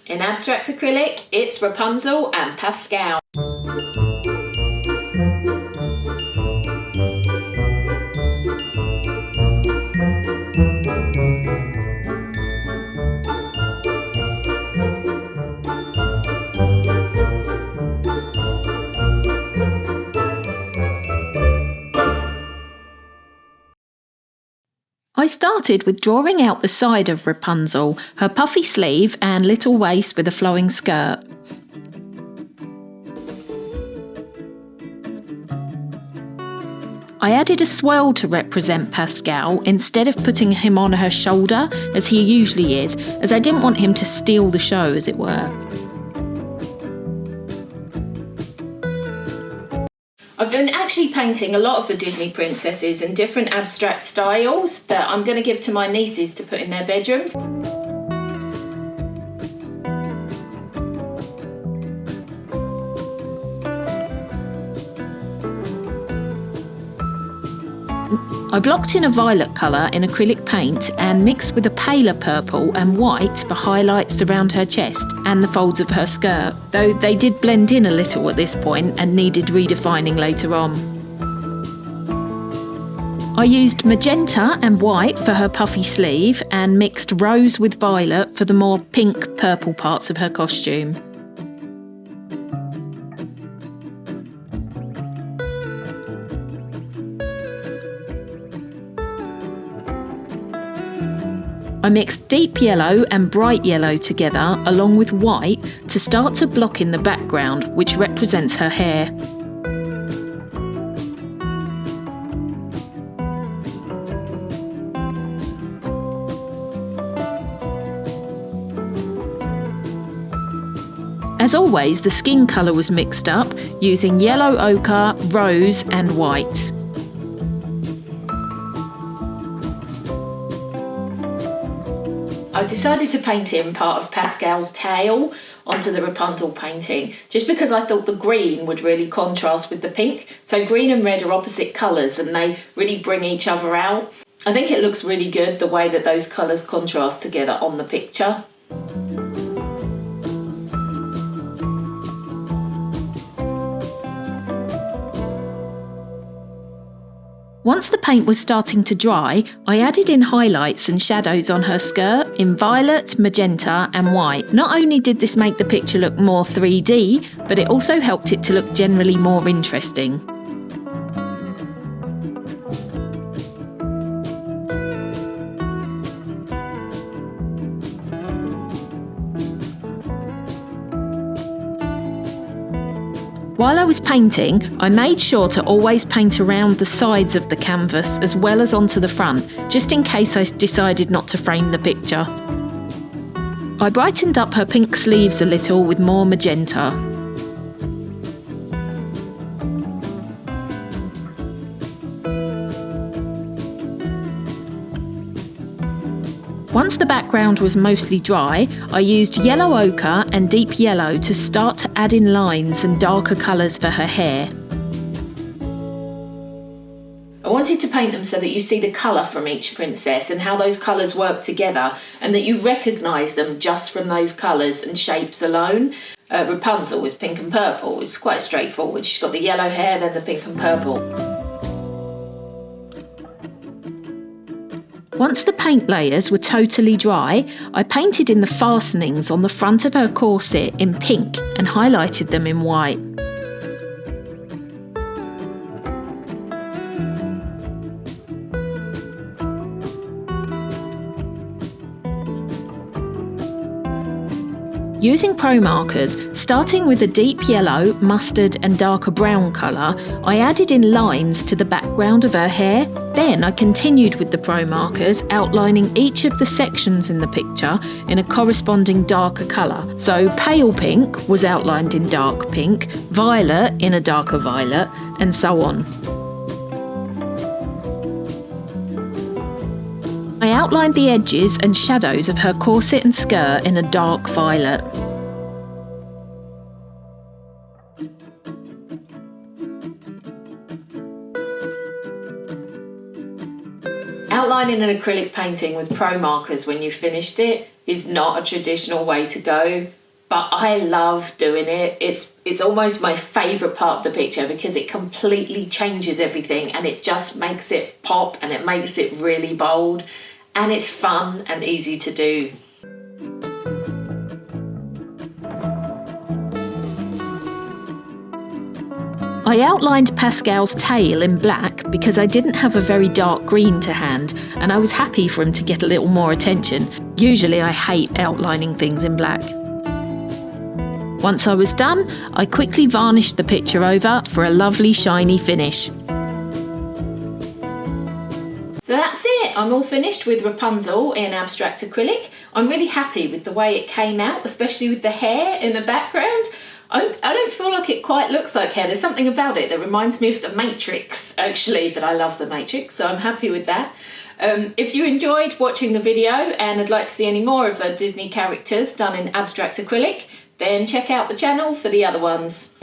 In abstract acrylic, it's Rapunzel and Pascal. I started with drawing out the side of Rapunzel, her puffy sleeve and little waist with a flowing skirt. I added a swirl to represent Pascal instead of putting him on her shoulder as he usually is, as I didn't want him to steal the show, as it were. I've been actually painting a lot of the Disney princesses in different abstract styles that I'm going to give to my nieces to put in their bedrooms. I blocked in a violet colour in acrylic paint and mixed with a paler purple and white for highlights around her chest and the folds of her skirt, though they did blend in a little at this point and needed redefining later on. I used magenta and white for her puffy sleeve and mixed rose with violet for the more pink purple parts of her costume. I mixed deep yellow and bright yellow together along with white to start to block in the background, which represents her hair. As always, the skin colour was mixed up using yellow ochre, rose and white. I decided to paint in part of Pascal's tail onto the Rapunzel painting, just because I thought the green would really contrast with the pink. So green and red are opposite colours and they really bring each other out. I think it looks really good the way that those colours contrast together on the picture. Once the paint was starting to dry, I added in highlights and shadows on her skirt in violet, magenta and white. Not only did this make the picture look more 3D, but it also helped it to look generally more interesting. While I was painting, I made sure to always paint around the sides of the canvas as well as onto the front, just in case I decided not to frame the picture. I brightened up her pink sleeves a little with more magenta. Once the background was mostly dry, I used yellow ochre and deep yellow to start to add in lines and darker colours for her hair. I wanted to paint them so that you see the colour from each princess and how those colours work together, and that you recognise them just from those colours and shapes alone. Rapunzel was pink and purple. It's quite straightforward. She's got the yellow hair, then the pink and purple. Once the paint layers were totally dry, I painted in the fastenings on the front of her corset in pink and highlighted them in white. Using pro markers, starting with a deep yellow, mustard and darker brown colour, I added in lines to the background of her hair. Then I continued with the pro markers, outlining each of the sections in the picture in a corresponding darker colour. So pale pink was outlined in dark pink, violet in a darker violet, and so on. I outlined the edges and shadows of her corset and skirt in a dark violet. Outlining an acrylic painting with pro markers when you've finished it is not a traditional way to go, but I love doing it. It's almost my favourite part of the picture because it completely changes everything and it just makes it pop and it makes it really bold, and it's fun and easy to do. I outlined Pascal's tail in black because I didn't have a very dark green to hand, and I was happy for him to get a little more attention. Usually I hate outlining things in black. Once I was done, I quickly varnished the picture over for a lovely shiny finish. So that's it, I'm all finished with Rapunzel in abstract acrylic. I'm really happy with the way it came out, especially with the hair in the background. I don't feel like it quite looks like hair. There's something about it that reminds me of The Matrix, actually, but I love The Matrix, so I'm happy with that. If you enjoyed watching the video and would like to see any more of the Disney characters done in abstract acrylic, then check out the channel for the other ones.